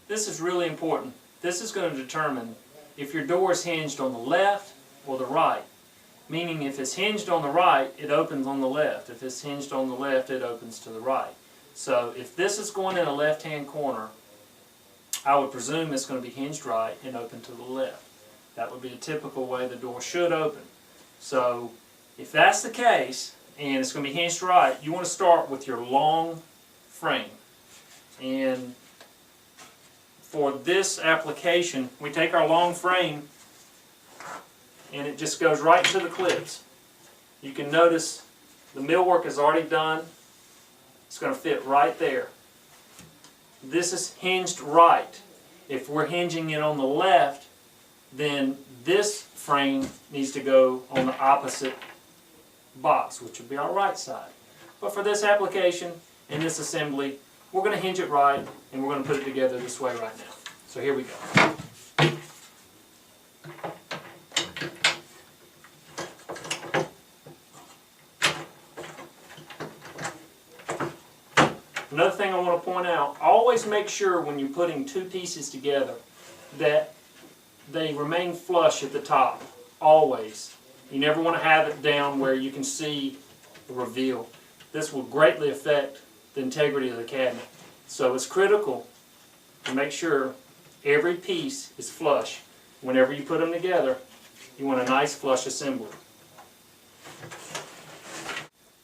This is really important. This is going to determine if your door is hinged on the left or the right. Meaning if it's hinged on the right, it opens on the left. If it's hinged on the left, it opens to the right. So if this is going in a left-hand corner, I would presume it's going to be hinged right and open to the left. That would be a typical way the door should open. So if that's the case, and it's going to be hinged right, you want to start with your long frame. And for this application, we take our long frame and it just goes right into the clips. You can notice the millwork is already done. It's going to fit right there. This is hinged right. If we're hinging it on the left, then this frame needs to go on the opposite box, which would be our right side. But for this application and this assembly, we're going to hinge it right and we're going to put it together this way right now. So here we go. Another thing I want to point out, always make sure when you're putting two pieces together that they remain flush at the top. Always. You never want to have it down where you can see the reveal. This will greatly affect the integrity of the cabinet. So it's critical to make sure every piece is flush. Whenever you put them together, you want a nice flush assembly.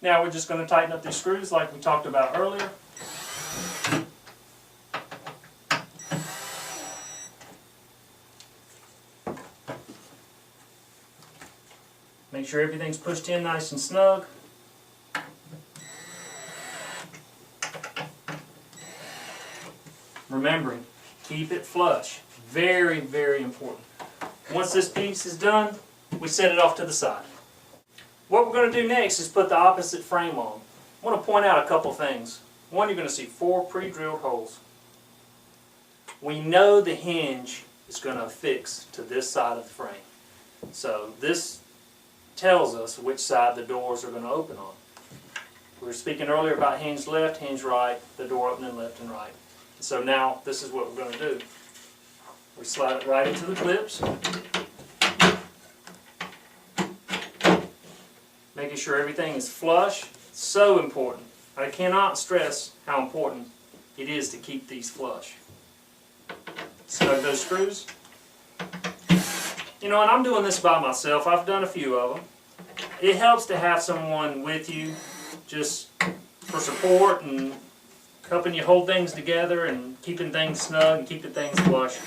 Now we're just going to tighten up these screws like we talked about earlier. Make sure everything's pushed in nice and snug. Remembering, keep it flush. Very, very important. Once this piece is done, we set it off to the side. What we're going to do next is put the opposite frame on. I want to point out a couple things. One, you're going to see 4 pre-drilled holes. We know the hinge is going to affix to this side of the frame. So this tells us which side the doors are going to open on. We were speaking earlier about hinge left, hinge right, the door opening left and right. So now this is what we're going to do. We slide it right into the clips, making sure everything is flush. So important. I cannot stress how important it is to keep these flush. Snug those screws. You know, and I'm doing this by myself. I've done a few of them. It helps to have someone with you just for support and helping you hold things together and keeping things snug and keeping things flush.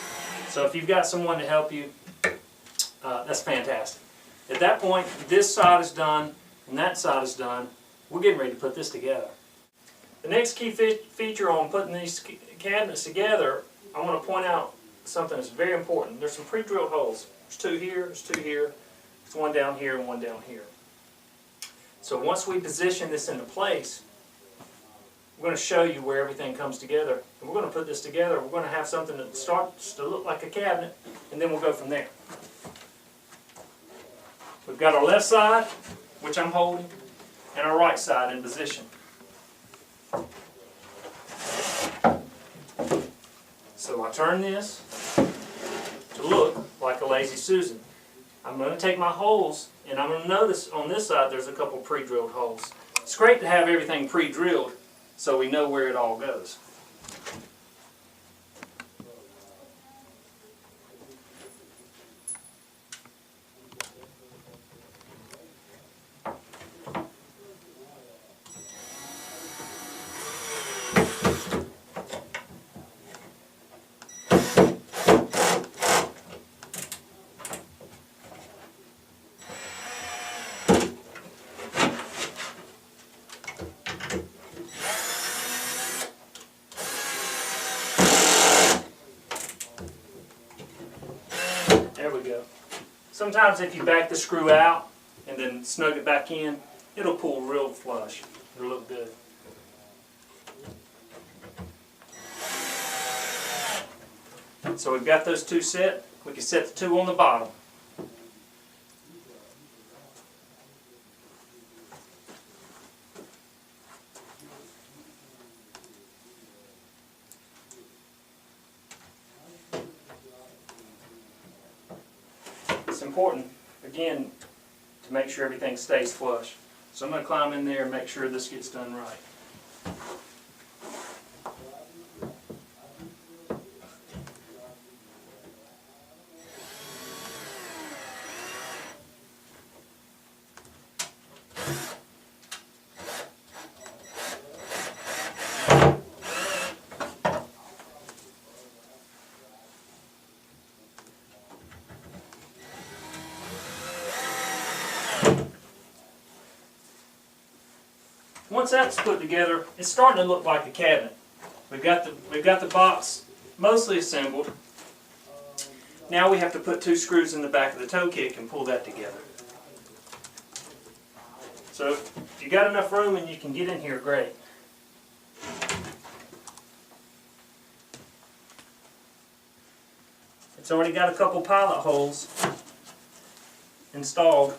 So if you've got someone to help you, that's fantastic. At that point, this side is done and that side is done. We're getting ready to put this together. The next key feature on putting these cabinets together, I want to point out something that's very important. There's some pre-drilled holes. There's 2 here, there's 2 here, there's 1 down here and 1 down here. So once we position this into place, we're going to show you where everything comes together. And we're going to put this together. We're going to have something that starts to look like a cabinet, and then we'll go from there. We've got our left side, which I'm holding, and our right side in position. So I turn this to look like a Lazy Susan. I'm going to take my holes and I'm going to notice on this side there's a couple pre-drilled holes. It's great to have everything pre-drilled so we know where it all goes. There we go. Sometimes if you back the screw out and then snug it back in, it'll pull real flush. It'll look good. So we've got those 2 set. We can set the 2 on the bottom. important, again, to make sure everything stays flush. So I'm going to climb in there and make sure this gets done right. Once that's put together, it's starting to look like a cabinet. We've got the box mostly assembled. Now we have to put 2 screws in the back of the toe kick and pull that together. So if you got enough room and you can get in here, great. It's already got a couple pilot holes installed.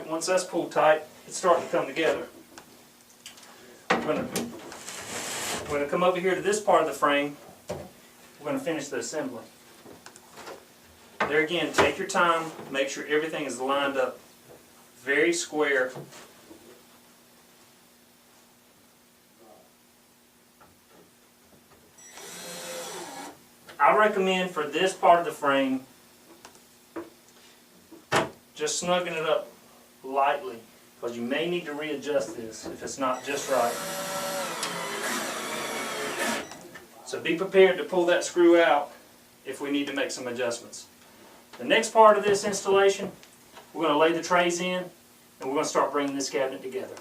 Once that's pulled tight, it's starting to come together. We're going to come over here to this part of the frame. We're going to finish the assembly. There again, take your time, make sure everything is lined up very square. I recommend for this part of the frame, just snugging it up lightly, because you may need to readjust this if it's not just right. So be prepared to pull that screw out if we need to make some adjustments. The next part of this installation, we're going to lay the trays in and we're going to start bringing this cabinet together.